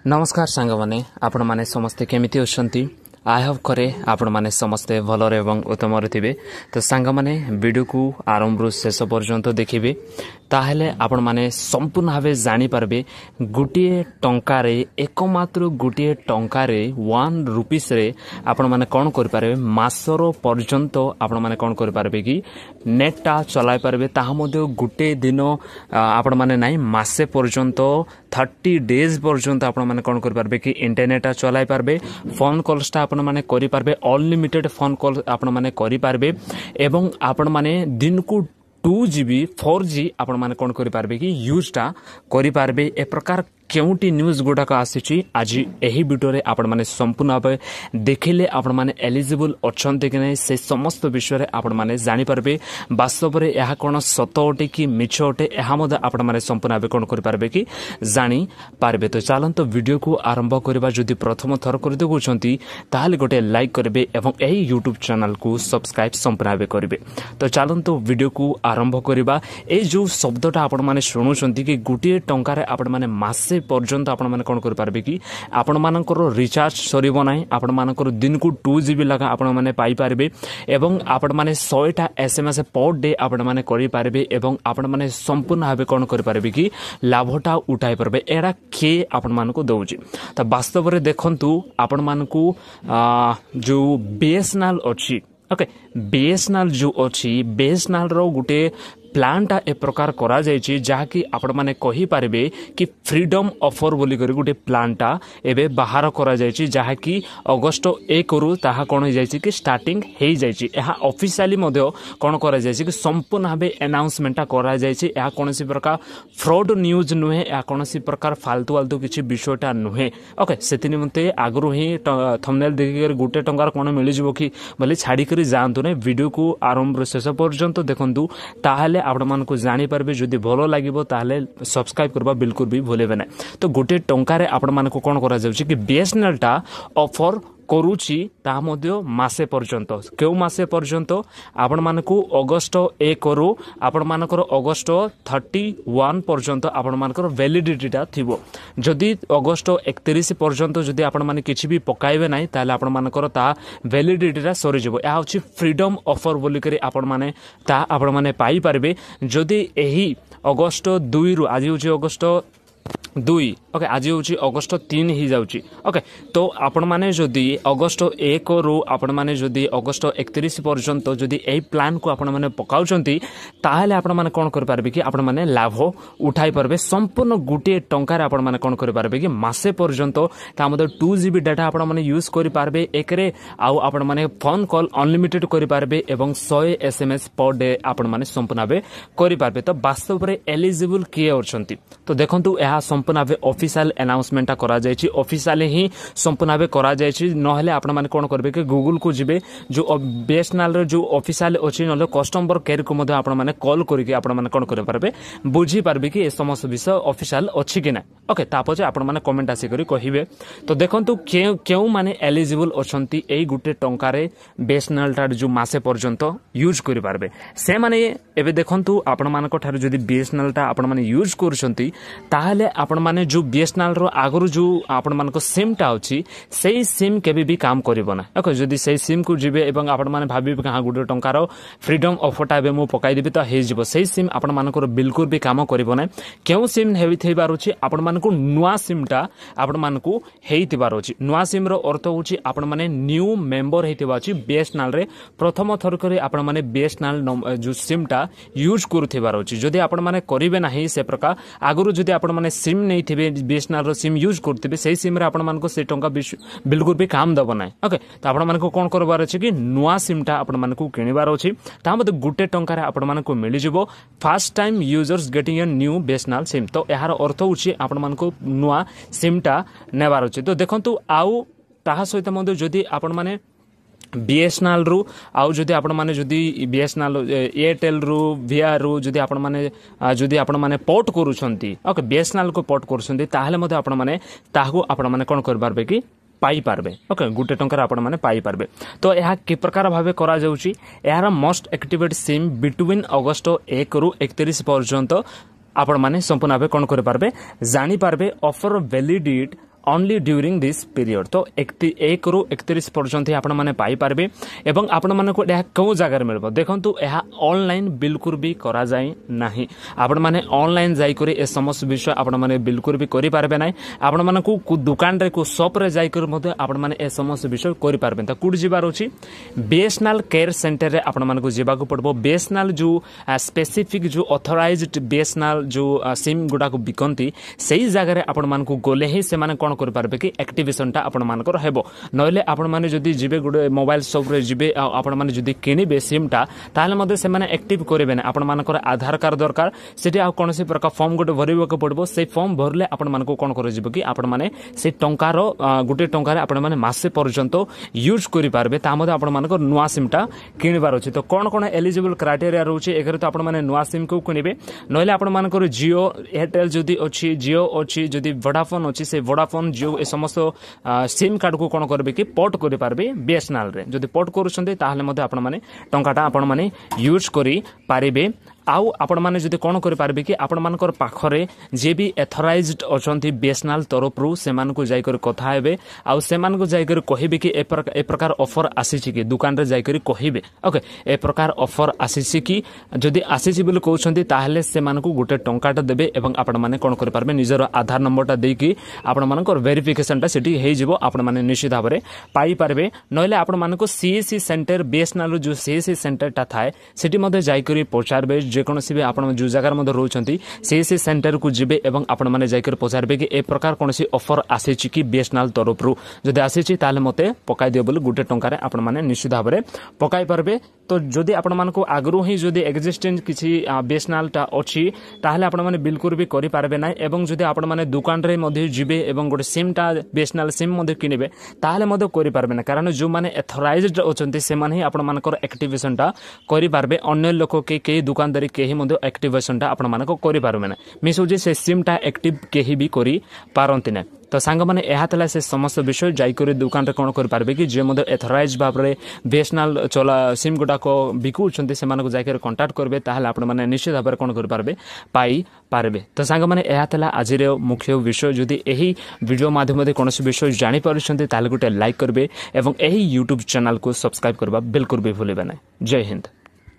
नमस्कार सांग माने आपण माने समस्ते केमिति अछंती आई होप करे आपण माने समस्ते भलर एवं उत्तम थे। तो सांग माने वीडियो को आरंभ शेष पर्यंत देखिए ताहले आपण माने संपूर्ण भाव जानी पारबे गोटे टंकारे एकमात्र गोटे टंकारे 1 रुपीस रे आपण माने कोन कर पारबे मासर पर्यंत आपण माने कोन कर पारबे कि नेटटा चलाई पारबे ताहा मध्ये गोटे दिन आपण माने नाही मासे पर्यंत 30 डेज पर्यंत आपण माने कोन कर पारबे कि इंटरनेट चलाई पारबे फोन कॉल्सटा आपण माने करि पारबे अनलिमिटेड फोन कॉल आपण माने करि पारबे एवं आपण माने दिन को 2GB 4G आपण माने कोन करि पारबे कि यूजटा करि पारबे। ए प्रकार केउटी न्यूज गुडाक आसी आज यही वीडियो रे आपण माने संपूर्ण भाव देखिले आपण माने एलिजिबल अछंते कि नहीं से समस्त विषय रे आपण माने जानि पारबे वास्तव रे यहा कोन सत अटे कि मिछ अटे यहा मध्ये आपण माने संपूर्ण भाव कोन करि पारबे कि जानि पारबे। तो चलंत वीडियो को आरंभ करबा जदि प्रथम थर कर देखुछंती ताहाले गोटे लाइक करबे एवं एही यूट्यूब चैनल को सब्सक्राइब संपूर्ण भाव करबे। तो चलंत वीडियो को आरंभ करबा। ए जो शब्दटा आपण माने सुनुछंती कि गोटे टंका रे आपण माने मासे पर्यंत आपण माने कोन कर पारबे कि आपण मानकर रिचार्ज सरीबो नाही आपण मानकर दिन को 2GB लगा आपण माने पाई पारबे एवं आपण माने 100टा SMS पर डे आपण माने करि पारबे एवं आपण माने संपूर्ण भाबे कोन कर पारबे कि लाभटा उठाई पारबे। एरा के आपण मानको दउची त वास्तव रे देखंतु आपण मानको जो बीएसएनएल अछि ओके बीएसएनएल जो अछि बीएसएनएल रो गुटे प्लानटा ए प्रकार करा जायछि जहाँकि आपण माने कहि पारबे कि फ्रीडम ऑफर बोली करी गुटे प्लानटा एबे बाहर करा जायछि जहाँकि अगस्त 1 रु ताहा कोन हो जायछि कि स्टार्टिंग हे जायछि। एहा ऑफिशियली मध्ये कोन करा जायछि कि संपूर्ण भाबे अनाउंसमेंटटा करा जायछि। एहा कोनसी प्रकार फ्रॉड न्यूज नुहे एहा कोनसी प्रकार फालतू फालतू किछि विषयटा नुहे ओके सेति निमते आगरु ही थंबनेल देखि गुटे टंकार कोन मिलि जिवो कि बोले छाडी करी जानतु ने वीडियो को आरंभ शेष पर्यंत देखंतु ताहाले आपण मानको जानि पारबे। जदि भलो लागिबो ताहाले सब्सक्राइब करबा बिल्कुल भी भूलेबे ना। तो गोटे टंकारे आपण मानको कोन करा जाउछि कि बीएसएनएल टा ऑफर करूची ता मध्ये मासे पर्यंत केउ मासे पर्यंत आपण मानको अगस्त 1 रु आपण मानकर अगस्त 31 पर्यंत आपण मानकर वैलिडिटीटा थिबो। जदि अगस्त 31 पर्यंत जदि आपण माने किछि भी पकाइबे नाही ताले आपण मानकर ता वैलिडिटीटा सरी जिवो। या होछि फ्रीडम ऑफर बोली करी आपण माने ता आपण माने पाई पारबे। जदि एही अगस्त 2 रु आज होछि अगस्त 2 ओके आज होछि अगस्त 3 ही जाउची ओके। तो आपण माने जदि अगस्त 1 रु आपण माने जदि अगस्त 31 पर्यंत जदि एई प्लान को आपण माने पकाउचंती ताहाले आपण माने कोन कर पारबे कि आपण माने लाभ उठाई पारबे। संपूर्ण गुटे टंका रे आपण माने कोन कर पारबे कि मासे पर्यंत ता मध्ये 2GB डाटा आपण माने यूज करि पारबे एकरे आउ आपण माने फोन कॉल अनलिमिटेड करि पारबे एवं 100 SMS पर डे आपण माने संपूर्ण भाबे करि पारबे। तो वास्तव रे एलिजिबल किए अछंती तो देखंतु एहा संपूर्ण भाबे ऑफिशियल अनाउंसमेंट करा जायछि ऑफिशियल ही संपूर्ण भाबे करा जायछि। नहले आपण माने कोन करबे कि गूगल को जिबे जो बीएसएनएल रे जो ऑफिशियल अछि नले कस्टमर केयर को मध्ये आपण माने कॉल करिके आपण माने कोन करे पारबे बुझी पारबे कि ए समस्त विषय ऑफिशियल अछि कि ना ओके। तापजे आपण माने कमेंट आसी करी कहिबे। तो देखंतु केउ माने एलिजिबल अछंती एई गुटे टंका रे बीएसएनएल टा जो मासे पर्यंत यूज करि पारबे से माने एबे देखंतु आपण मानको ठार जदी बीएसएनएल टा आपण माने यूज करछंती ताहाले आपण माने जो बीएसएनएल रो आगरु जो आपण मानको सिम टा अछि सेही सिम केबे भी काम करिवो ना ओके। जदी सेही सिम को जिबे एवं आपण माने भाबिबे कहा गुटे टंकार फ्रीडम ऑफरटा एबे मु पकाई देबे त हे जिवो सेही सिम आपण मानको बिल्कुल भी काम करिवो ना। केउ सिम हेबि थेबार अछि आपण मानको नुवा सिम टा आपण मानको हेइतिबार अछि। नुवा सिम रो अर्थ होछि आपण माने न्यू मेंबर हेतिबा अछि बीएसएनएल रे प्रथम थर करे आपण माने बीएसएनएल जो सिम टा यूज करथिबार अछि। जदी आपण माने करिवे नाही से प्रकार आगरु जदी आपण माने सिम नै थिबे बीएसएनएल रो सिम यूज करथिबे सेही सिम रे आपण मानको से टंका बिल्कुल भी काम दबो नाही ओके। त आपण मानको कोन करबार अछि कि नुवा सिम टा आपण मानको किनिबार अछि ता मध्ये गुटे टंका रे आपण मानको मिलि जिवो first time users getting a new BSNL SIM. तो एहार अर्थ होछि आपण मानको नुवा सिम टा नेबार अछि। तो देखंतु आउ ताहा सहित मध्ये जदी आपण माने बीएसएनएल रु आउ जदि आपण माने जदि बीएसएनएल एयरटेल रु वीआर रु जदि आपण माने पोर्ट करूछंती ओके बीएसएनएल को पोर्ट करूछंती ताहाले मध्ये आपण माने ताहाको आपण माने कोन करबारबे कि पाई पारबे ओके गुटे टंका आपण माने पाई पारबे। तो यह कि प्रकार भाबे करा जाउची यार मोस्ट एक्टिवेट सिम बिटवीन अगस्त 1 रु 31 पर्यंत आपण माने संपूर्ण भाबे कोन कर पारबे जानि पारबे offer validity only during this period. तो 1 ରୁ 31 पर्यंत आपण माने पाई पारबे एवं आपण माने को यह कौ जगह मिलबो देखंतु यह ऑनलाइन बिल्कुल भी करा जाय नाही। आपण माने ऑनलाइन जाई करे ए समस्त विषय आपण माने बिल्कुल भी करि पारबे नाही। आपण माने को दुकान रे को शॉप रे जाई करे मते आपण माने ए समस्त विषय करि पारबे। त कुड जिबार अछि बीएसएनएल केयर सेंटर रे आपण माने को जिबा को पड़बो। बीएसएनएल जो स्पेसिफिक जो ऑथराइज्ड बीएसएनएल जो सिम गुडा को बिकंती सेही जगह रे आपण मान को गोले ही से माने कोन कर पारबे कि एक्टिवेशन टा आपण मान को हेबो। नले आपण माने जदी जिबे गुडे मोबाइल शॉप रे जिबे आपण माने जदी किनिबे सिम टा ताले मते से माने एक्टिव करिबे ना। आपण मान को आधार कार्ड दरकार सेठी आ कोनसी प्रकार फॉर्म गुडे भरिबो को पड़बो। से फॉर्म भरले आपण मान को कोन कर जिबो कि आपण माने से टंकार गुटे टंकार आपण माने मासे पर्यंत यूज करि पारबे। ता मते आपण मान को नुवा सिम टा किनिबार अछि। तो कोन कोन एलिजिबल क्राइटेरिया रहउछि एकर तो आपण माने नुवा सिम को किनिबे। नले आपण मान को जियो एयरटेल जदी अछि जियो अछि जदी वोडाफोन अछि से वोडाफोन जियो ए समस्त सिम कार्ड को कोन करबे कि पोर्ट करि पारबे बीएसएनएल रे। जदी पोर्ट करूछन्ते ताहले मते आपण माने टंकाटा आपण माने यूज करि पारिबे। आउ आपण माने जदी कोन करि पारबे कि आपण मानकर पाखरे जे भी एथराइज्ड अछंती बीएसएनएल तरफ रु से मान को जाई कर कथा हेबे। आउ से मान को जाई कर कहिबे कि ए प्रकार ऑफर आसी छि कि दुकान रे जाई कर कहिबे ओके ए प्रकार ऑफर आसी छि कि जदी आसी छि बोल कहउछन्ती ताहले से मान को गुटे टंकाटा देबे एवं आपण माने कोन करि पारबे निजर आधार नंबरटा देई कि आपण मानकर वेरिफिकेशन टा सेठी हेइ जिवो। आपण माने निश्चित भाबरे पाई पारबे। नले आपण मान को सीएससी सेंटर बीएसएनएल जो सीएससी सेंटर टा थाए सेठी मध्ये जाई कर पचारबे। जे कोनोसी भी आपण जो जगह मध्ये रहउछन्ती सीएससी सेंटर को जिबे एवं आपण माने जाई कर पचारबे कि ए प्रकार कोनोसी ऑफर आसी छि कि बीएसएनएल तरफ रु जदी आसी छि ताले मते पकाई दियो बोल गुटे टंका रे आपण माने निश्चित भाबरे पकाई पारबे। तो जदी आपण मान को आगरु ही जदी एक्जिस्टेंट किछि बीएसएनएल टा अछि ताहले आपण माने बिल्कुल भी करि पारबे नै। एवं जदी आपण माने दुकान रे मध्ये जिबे एवं गुटे सिम टा बीएसएनएल सिम मध्ये किनिबे ताहले मध्ये करि पारबे ना। कारण जो माने एथराइज्ड अछन्ती से माने ही आपण मानकर एक्टिवेशन टा करि पारबे। अन्य लोक के दुकानदारी केही मध्ये एक्टिवेशन टा आपण मानको करि पारबे ना। मिस होजे से सिम टा एक्टिव केही भी करि पारंती ना। तो सांग माने एहा तला से समस्त विषय जाई करी दुकान रे कोन कर पारबे कि जे मध्ये एथराइज्ड भाबरे बीएसएनएल चला सिम गुडा को बिकु छन्ते से मानको जाई कर कांटेक्ट करबे ताहले आपण माने निश्चित भाबरे कोन कर पारबे पाई पारबे। तो सांग माने एहा तला आज रे मुख्य विषय जदी एही वीडियो माध्यम रे कोनोसी विषय जानि पारुछन्ते ताहले गुटे लाइक करबे एवं एही YouTube चैनल को सब्सक्राइब करबा बिल्कुल भी भूलिबे नै। जय हिंद।